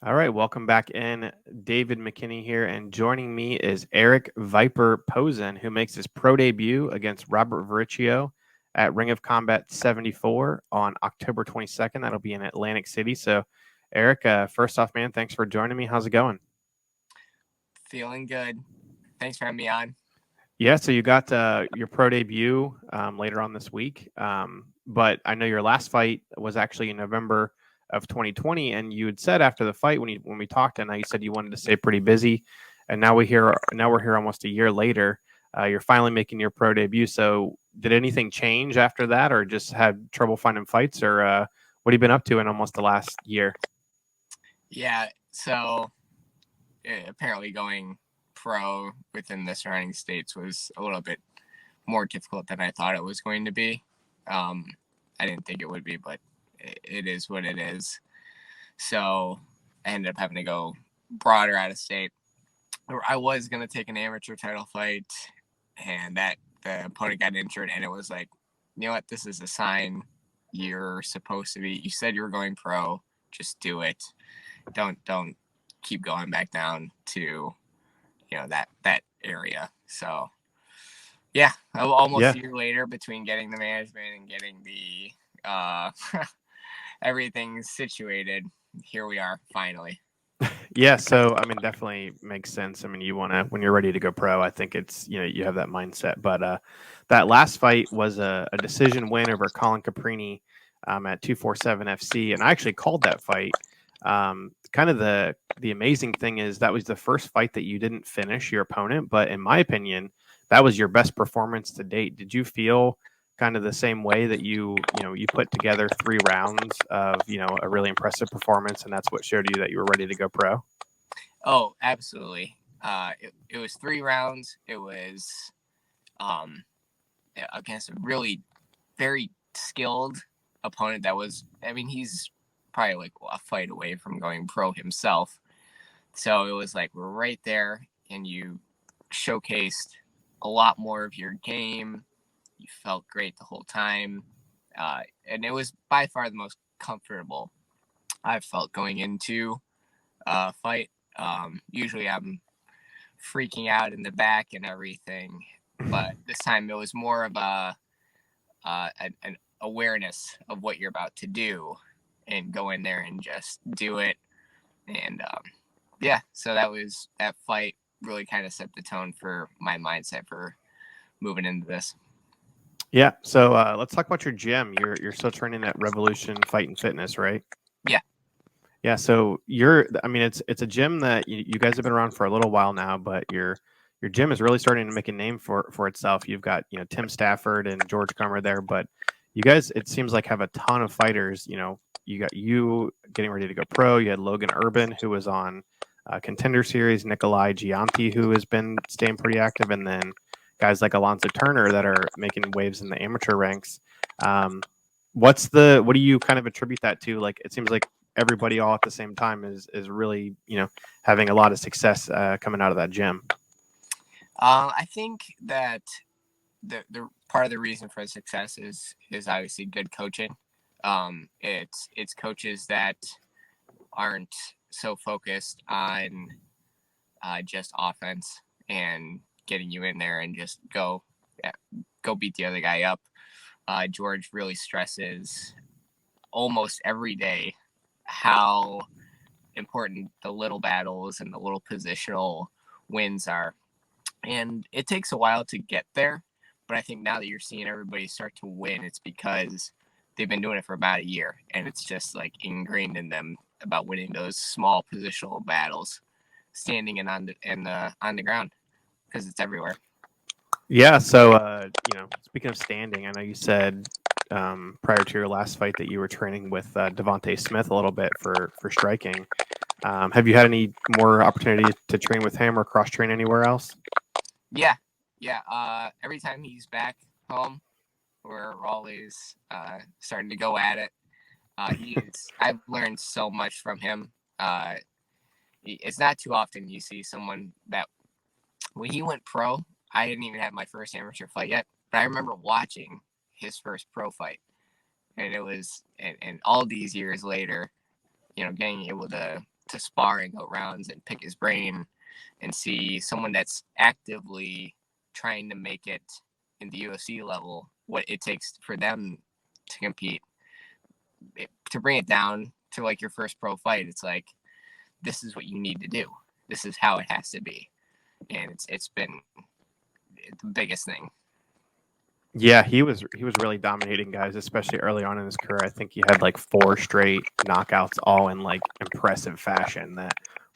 All right, welcome back in. David McKinney here, and joining me is Eric Viper Pozun, who makes his pro debut against Robert Varricchio at Ring of Combat 74 on October 22nd. That'll be in Atlantic City. So, Eric, first off, man, thanks for joining me. How's it going? Feeling good. Thanks for having me on. Yeah, so you got your pro debut later on this week, but I know your last fight was actually in November of 2020, and you had said after the fight when we talked, and you said you wanted to stay pretty busy, and now we're here almost a year later. You're finally making your pro debut. So, did anything change after that, or just had trouble finding fights, or what have you been up to in almost the last year? Yeah, so apparently going pro within the surrounding states was a little bit more difficult than I thought it was going to be. I didn't think it would be, but it is what it is. So I ended up having to go broader out of state. I was going to take an amateur title fight, and that the opponent got injured, and it was like, you know what, this is a sign you're supposed to be. You said you were going pro, just do it. Don't keep going back down to that area. So yeah, almost Yeah. a year later, between getting the management and getting the everything situated, here we are finally. Yeah, so I mean, definitely makes sense. I mean, you want to when you're ready to go pro. I think it's you have that mindset. But that last fight was a decision win over Colin Caprini at 247 FC, and I actually called that fight. Kind of the amazing thing is that was the first fight that you didn't finish your opponent, but in my opinion, that was your best performance to date. Did you feel kind of the same way that you put together 3 rounds of a really impressive performance, and that's what showed you that you were ready to go pro? Oh, absolutely. It was 3 rounds. It was um, against a really very skilled opponent that was, I mean, he's probably like a fight away from going pro himself. So it was like we're right there, and you showcased a lot more of your game. You felt great the whole time. And it was by far the most comfortable I've felt going into a fight. Usually I'm freaking out in the back and everything, but this time it was more of an awareness of what you're about to do and go in there and just do it. And yeah, so that fight really kind of set the tone for my mindset for moving into this. Yeah. So let's talk about your gym. You're still training at Revolution Fight and Fitness, right? Yeah. Yeah. So I mean, it's a gym that you guys have been around for a little while now, but your gym is really starting to make a name for itself. You've got Tim Stafford and George Comer there, but you guys, it seems like, have a ton of fighters. You got you getting ready to go pro. You had Logan Urban, who was on Contender Series, Nikolai Gianti, who has been staying pretty active, and then guys like Alonzo Turner that are making waves in the amateur ranks. Um, what do you kind of attribute that to? Like, it seems like everybody all at the same time is really having a lot of success coming out of that gym. I think that the part of the reason for success is obviously good coaching. It's coaches that aren't so focused on just offense and getting you in there and just go beat the other guy up. George really stresses almost every day how important the little battles and the little positional wins are. And it takes a while to get there, but I think now that you're seeing everybody start to win, it's because they've been doing it for about a year, and it's just like ingrained in them about winning those small positional battles, standing and on the ground, because it's everywhere. Yeah. So speaking of standing, I know you said prior to your last fight that you were training with Devonte Smith a little bit for striking. Have you had any more opportunity to train with him or cross train anywhere else? Yeah, yeah. Every time he's back home, we're always starting to go at it. I've learned so much from him. It's not too often you see someone that when he went pro, I didn't even have my first amateur fight yet, but I remember watching his first pro fight, and it was and all these years later, getting able to to spar and go rounds and pick his brain and see someone that's actively trying to make it in the UFC level, what it takes for them to compete, to bring it down to like your first pro fight. It's like, this is what you need to do. This is how it has to be. And it's been the biggest thing. Yeah, he was really dominating guys, especially early on in his career. I think he had like 4 straight knockouts, all in like impressive fashion that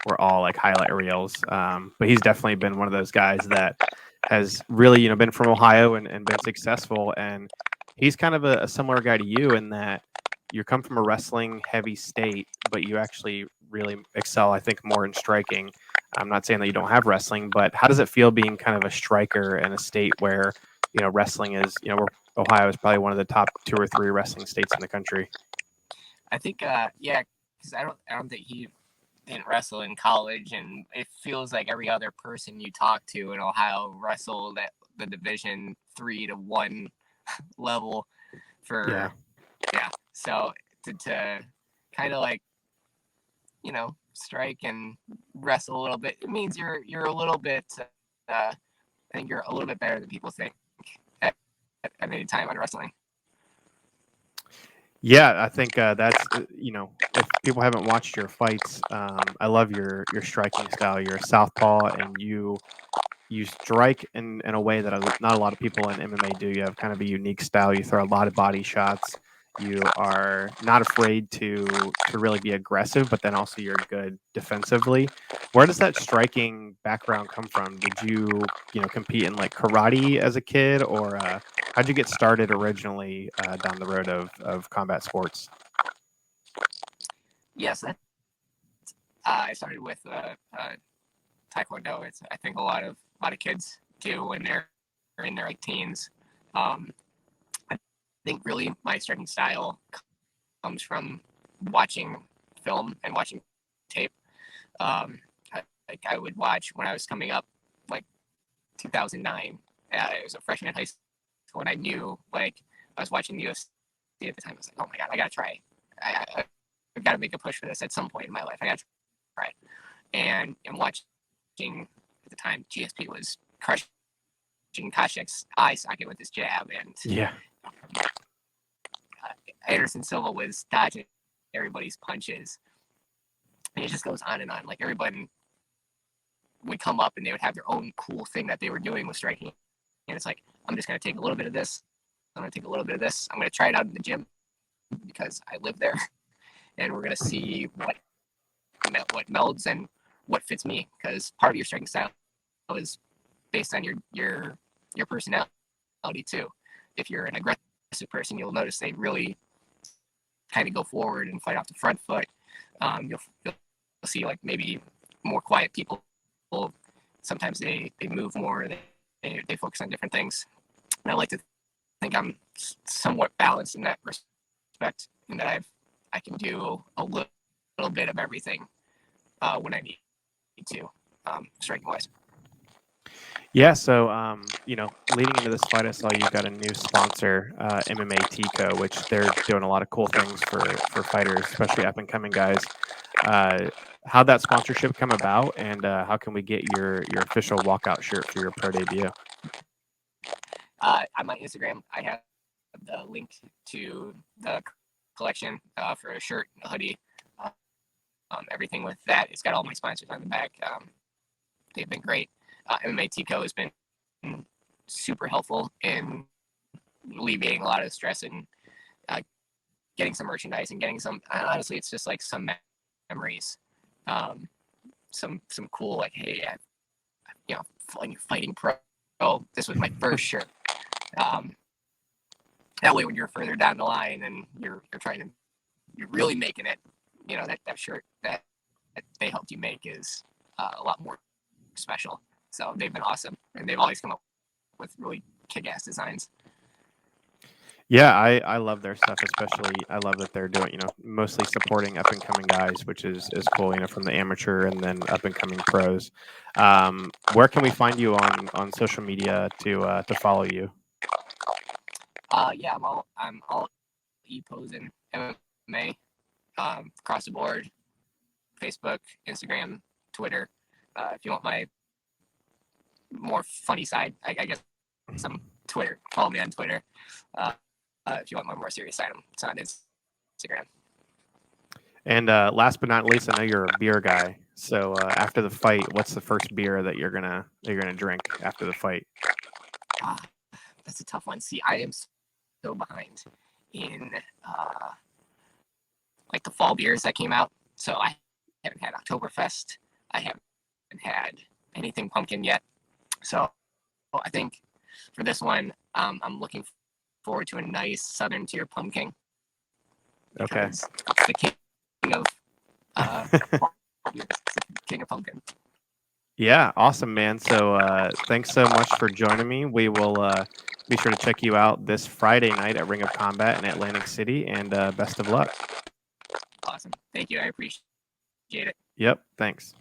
were all like highlight reels. But he's definitely been one of those guys that has really, been from Ohio and been successful. And he's kind of a similar guy to you in that you come from a wrestling heavy state, but you actually really excel, I think, more in striking. I'm not saying that you don't have wrestling, but how does it feel being kind of a striker in a state where wrestling is, Ohio is probably one of the top 2 or 3 wrestling states in the country? I think, yeah, because I don't think he didn't wrestle in college, and it feels like every other person you talk to in Ohio wrestled at the Division 3 to 1 level for, yeah. So to kind of like, strike and wrestle a little bit, it means you're a little bit, I think you're a little bit better than people think at any time on wrestling. Yeah, I think that's, if people haven't watched your fights, I love your striking style. You're a southpaw, and you strike in a way that not a lot of people in MMA do. You have kind of a unique style. You throw a lot of body shots. You are not afraid to really be aggressive, but then also you're good defensively. Where does that striking background come from? Did you compete in like karate as a kid, or how'd you get started originally down the road of combat sports? Yes, I started with Taekwondo. It's, I think a lot of kids do when they're in their like teens. I think really my striking style comes from watching film and watching tape. I would watch when I was coming up, like 2009. I was a freshman in high school, and I knew, like, I was watching the UFC at the time. I was like, oh my god, I gotta try. I've got to make a push for this at some point in my life. I gotta try. And watching at the time, GSP was crushing Koshek's eye socket with his jab, and Anderson Silva was dodging everybody's punches. And it just goes on and on. Like, everybody would come up and they would have their own cool thing that they were doing with striking. And it's like, I'm just going to take a little bit of this. I'm going to take a little bit of this. I'm going to try it out in the gym because I live there. And we're going to see what melds and what fits me. Because part of your striking style is based on your personality too. If you're an aggressive person, you'll notice they really kind of go forward and fight off the front foot. You'll see like maybe more quiet people. Sometimes they move more. They focus on different things. And I like to think I'm somewhat balanced in that respect, and that I can do a little bit of everything when I need to, striking wise. Yeah, so leading into this fight, I saw you got a new sponsor, MMA Tico, which they're doing a lot of cool things for fighters, especially up and coming guys. How'd that sponsorship come about, and how can we get your official walkout shirt for your pro debut? On my Instagram, I have the link to the collection for a shirt, a hoodie, everything with that. It's got all my sponsors on the back. They've been great. MMA Tico has been super helpful in alleviating a lot of stress and getting some merchandise and getting some. Honestly, it's just like some memories, some cool, like, hey, fighting pro. This was my first shirt. That way, when you're further down the line and you're really making it, that shirt that they helped you make is a lot more special. So they've been awesome, and they've always come up with really kick-ass designs. Yeah, I love their stuff, especially I love that they're doing, mostly supporting up and coming guys, which is cool, from the amateur and then up and coming pros. Where can we find you on social media to follow you? Yeah, I'm all Pozun MMA across the board. Facebook, Instagram, Twitter. If you want my more funny side, I guess some Twitter. Follow me on Twitter. If you want my more serious side, it's on Instagram. And last but not least, I know you're a beer guy. So after the fight, what's the first beer that you're gonna drink after the fight? That's a tough one. See, I am so behind in like the fall beers that came out. So I haven't had Oktoberfest. I haven't had anything pumpkin yet. So I think for this one, I'm looking forward to a nice Southern Tier pumpkin. Okay. It's the king of king of pumpkin. Yeah, awesome, man. So thanks so much for joining me. We will be sure to check you out this Friday night at Ring of Combat in Atlantic City, and best of luck. Awesome. Thank you. I appreciate it. Yep, thanks.